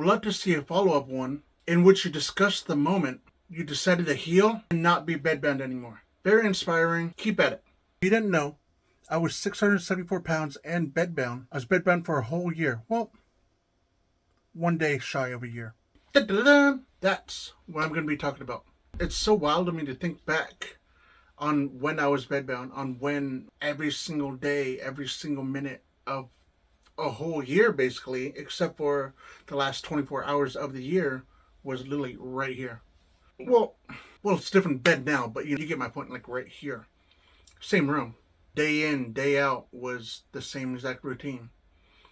Would love to see a follow-up one in which you discuss the moment you decided to heal and not be bedbound anymore. Very inspiring. Keep at it. If you didn't know, I was 674 pounds and bedbound. I was bedbound for a whole year. Well, one day shy of a year. Da-da-da-da. That's what I'm going to be talking about. It's so wild to me to think back on when I was bedbound, on when every single day, every single minute of a whole year basically, except for the last 24 hours of the year, was literally right here. Well, it's different bed now, but you get my point, like right here. Same room. Day in, day out was the same exact routine.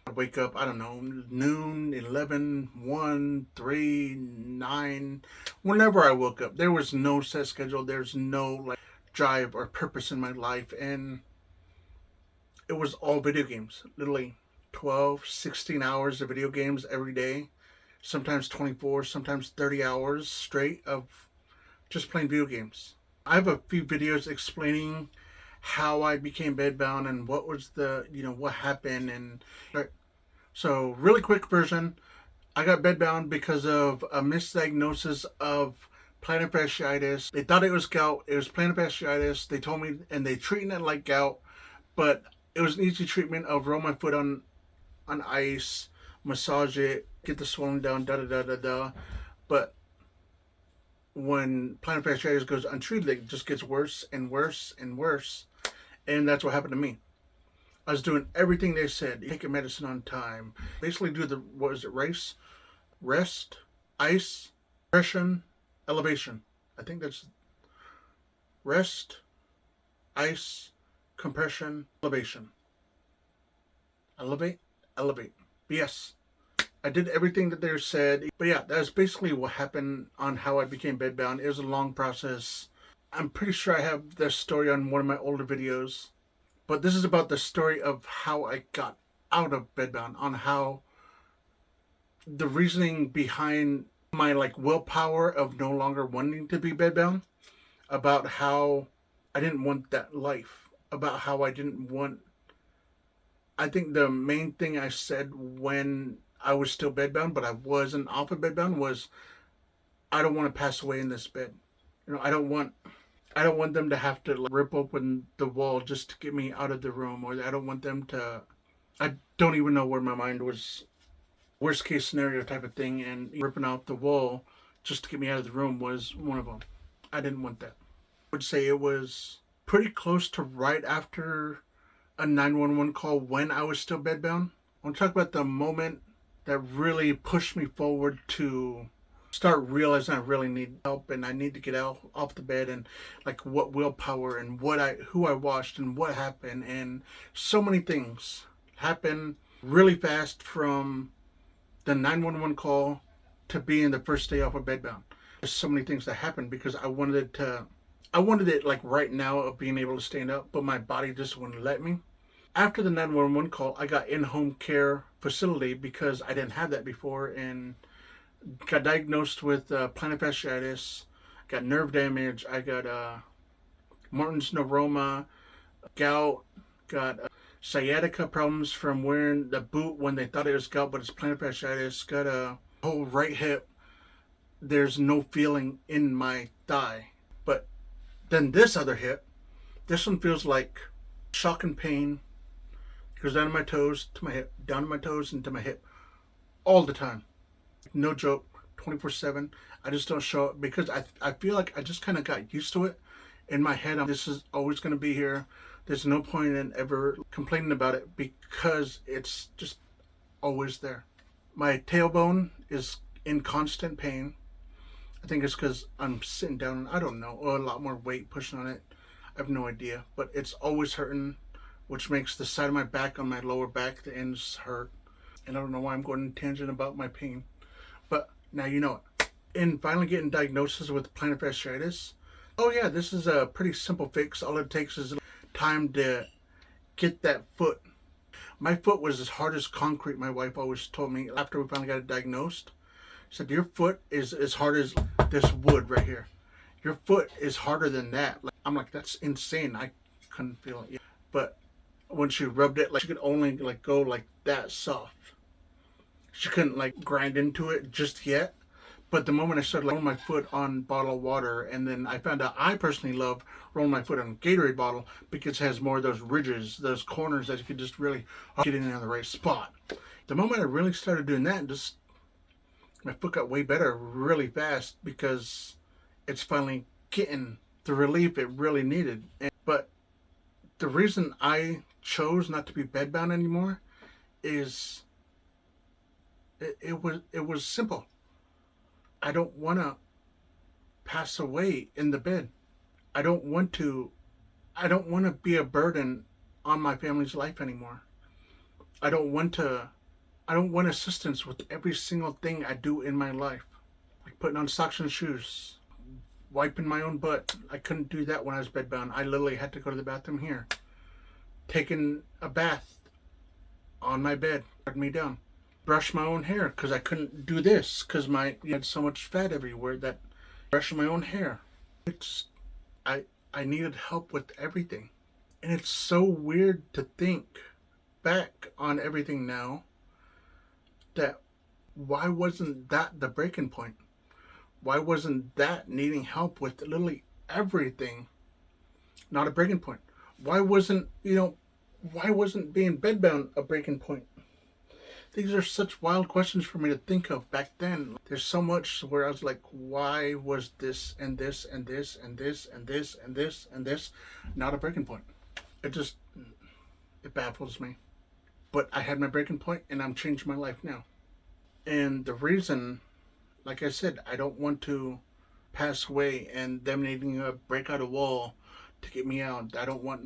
I'd wake up, I don't know, noon, 11, 1, 3, 9. Whenever I woke up, there was no set schedule. There's no like drive or purpose in my life. And it was all video games. Literally 12, 16 hours of video games every day. Sometimes 24, sometimes 30 hours straight of just playing video games. I have a few videos explaining how I became bedbound and what was the, what happened. And so really quick version, I got bedbound because of a misdiagnosis of plantar fasciitis. They thought it was gout. It was plantar fasciitis. They told me, and they treated it like gout, but it was an easy treatment of roll my foot on ice, massage it, get the swelling down, da-da-da-da-da. But when plantar fasciitis goes untreated, it just gets worse and worse and worse. And that's what happened to me. I was doing everything they said. Take your medicine on time. Basically do the, rest, ice, compression, elevation. I think that's rest, ice, compression, elevation. Elevate. Yes. I did everything that they said. But yeah, that's basically what happened on how I became bedbound. It was a long process. I'm pretty sure I have this story on one of my older videos. But this is about the story of how I got out of bedbound, on how the reasoning behind my willpower of no longer wanting to be bedbound, about how I didn't want that life, about how I didn't want. I think the main thing I said when I was still bedbound, but I wasn't off of bedbound, was I don't want to pass away in this bed. I don't want them to have to rip open the wall just to get me out of the room, or I don't want them to. I don't even know where my mind was. Worst case scenario type of thing, and ripping out the wall just to get me out of the room was one of them. I didn't want that. I would say it was pretty close to right after a 911 call when I was still bedbound. I want to talk about the moment that really pushed me forward to start realizing I really need help and I need to get out off the bed, and what willpower and who I watched and what happened, and so many things happened really fast from the 911 call to being the first day off of bedbound. There's so many things that happened because I wanted it right now of being able to stand up, but my body just wouldn't let me. After the 911 call, I got in-home care facility because I didn't have that before, and got diagnosed with plantar fasciitis, got nerve damage, I got Martin's neuroma, gout, got sciatica problems from wearing the boot when they thought it was gout, but it's plantar fasciitis, got a whole right hip. There's no feeling in my thigh. But then this other hip, this one feels like shock and pain. It goes down to my toes, to my hip, down to my toes, and to my hip all the time. No joke, 24/7. I just don't show it because I feel like I just kind of got used to it. In my head, this is always going to be here. There's no point in ever complaining about it because it's just always there. My tailbone is in constant pain. I think it's because I'm sitting down, I don't know, or a lot more weight pushing on it. I have no idea, but it's always hurting, which makes the side of my back, on my lower back, the ends hurt. And I don't know why I'm going on a tangent about my pain. But now you know it. In finally getting diagnosis with plantar fasciitis, oh yeah, this is a pretty simple fix. All it takes is time to get that foot. My foot was as hard as concrete, my wife always told me after we finally got it diagnosed. She said, your foot is as hard as this wood right here. Your foot is harder than that. I'm like, that's insane. I couldn't feel it. But when she rubbed it, she could only go like that soft. She couldn't like grind into it just yet. But the moment I started like rolling my foot on bottled water, and then I found out I personally love rolling my foot on Gatorade bottle because it has more of those ridges, those corners that you could just really get in the right spot. The moment I really started doing that, just my foot got way better really fast because it's finally getting the relief it really needed. But the reason I chose not to be bedbound anymore is it was simple. I don't want to pass away in the bed. I don't want to I don't want to be a burden on my family's life anymore. I don't want to I don't want assistance with every single thing I do in my life. Like putting on socks and shoes, wiping my own butt. I couldn't do that when I was bedbound. I literally had to go to the bathroom here. Taking a bath on my bed, shut me down. Brush my own hair because I couldn't do this because my had so much fat everywhere that brushing my own hair. It's I I needed help with everything. And it's so weird to think back on everything now that why wasn't that the breaking point? Why wasn't that needing help with literally everything not a breaking point? Why wasn't, why wasn't being bedbound a breaking point? These are such wild questions for me to think of back then. There's so much where I was like, why was this and this and this and this and this and this and this not a breaking point? It just, it baffles me. But I had my breaking point and I'm changing my life now. And the reason, like I said, I don't want to pass away and them needing to break out a wall to get me out. I don't want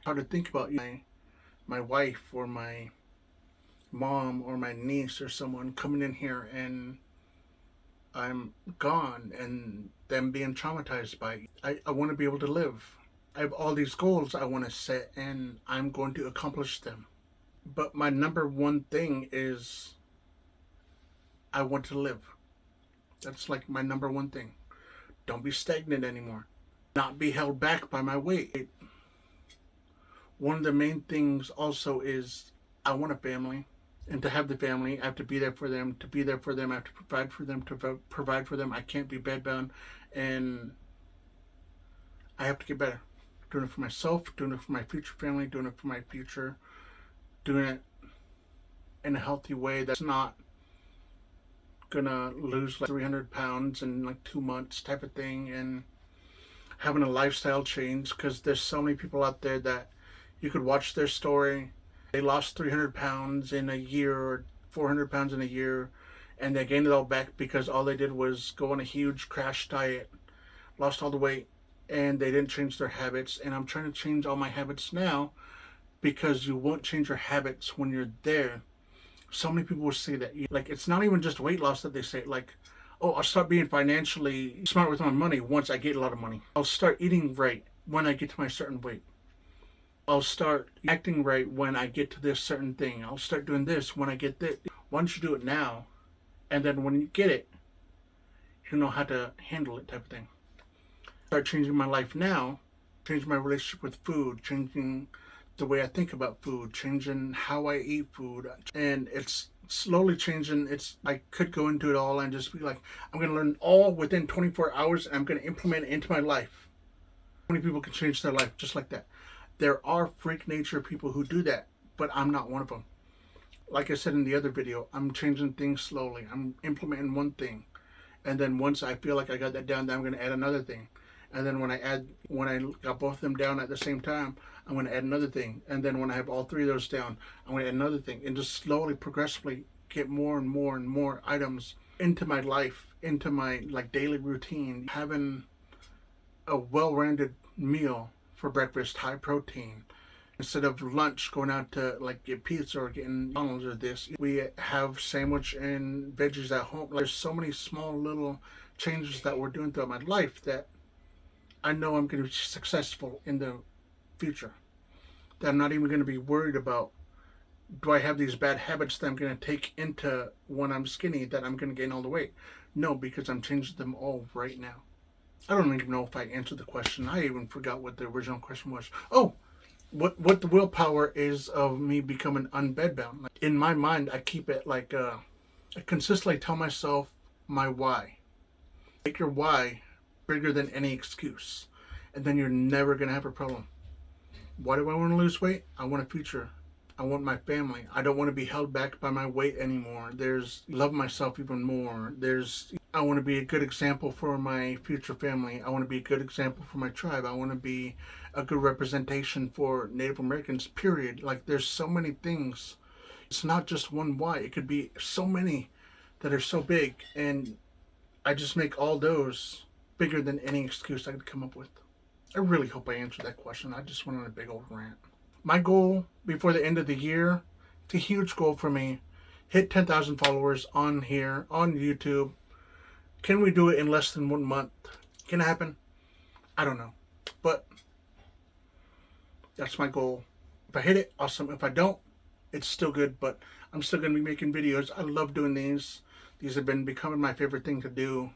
how to think about my wife or my mom or my niece or someone coming in here and I'm gone and them being traumatized by it. I want to be able to live. I have all these goals I want to set and I'm going to accomplish them. But my number one thing is I want to live. That's like my number one thing. Don't be stagnant anymore. Not be held back by my weight. One of the main things also is I want a family. And to have the family, I have to be there for them. To be there for them, I have to provide for them. To provide for them, I can't be bedbound. And I have to get better. Doing it for myself, doing it for my future family, doing it for my future. Doing it in a healthy way that's not gonna lose like 300 pounds in like 2 months type of thing. And having a lifestyle change because there's so many people out there that you could watch their story. They lost 300 pounds in a year or 400 pounds in a year and they gained it all back because all they did was go on a huge crash diet, lost all the weight, and they didn't change their habits. And I'm trying to change all my habits now because you won't change your habits when you're there. So many people will say that. Like, it's not even just weight loss that they say. Like, oh, I'll start being financially smart with my money once I get a lot of money. I'll start eating right when I get to my certain weight. I'll start acting right when I get to this certain thing. I'll start doing this when I get this. Why don't you do it now? And then when you get it, you know how to handle it type of thing. Start changing my life now. Change my relationship with food. Changing the way I think about food. Changing how I eat food. And it's slowly changing. I could go into it all and just be like, I'm going to learn all within 24 hours and I'm going to implement it into my life. How many people can change their life just like that? There are freak nature people who do that, but I'm not one of them. Like I said in the other video, I'm changing things slowly. I'm implementing one thing. And then once I feel like I got that down, then I'm going to add another thing. And then when I got both of them down at the same time, I'm going to add another thing. And then when I have all three of those down, I'm going to add another thing. And just slowly, progressively get more and more and more items into my life, into my like daily routine. Having a well-rounded meal for breakfast, high protein. Instead of lunch going out to like get pizza or getting McDonald's or this, we have sandwich and veggies at home. There's so many small little changes that we're doing throughout my life that I know I'm going to be successful in the future. That I'm not even going to be worried about, do I have these bad habits that I'm going to take into when I'm skinny that I'm going to gain all the weight? No, because I'm changing them all right now. I don't even know if I answered the question. I even forgot what the original question was. Oh, what the willpower is of me becoming unbedbound. Like, in my mind, I keep it like I consistently tell myself my why. Make your why bigger than any excuse, and then you're never gonna have a problem. Why do I want to lose weight? I want a future. I want my family. I don't want to be held back by my weight anymore. There's love myself even more. There's I want to be a good example for my future family. I want to be a good example for my tribe. I want to be a good representation for Native Americans, period. Like there's so many things. It's not just one why. It could be so many that are so big, and I just make all those bigger than any excuse I could come up with. I really hope I answered that question. I just went on a big old rant. My goal before the end of the year, it's a huge goal for me. Hit 10,000 followers on here, on YouTube. Can we do it in less than 1 month? Can it happen? I don't know. But that's my goal. If I hit it, awesome. If I don't, it's still good. But I'm still going to be making videos. I love doing these. These have been becoming my favorite thing to do.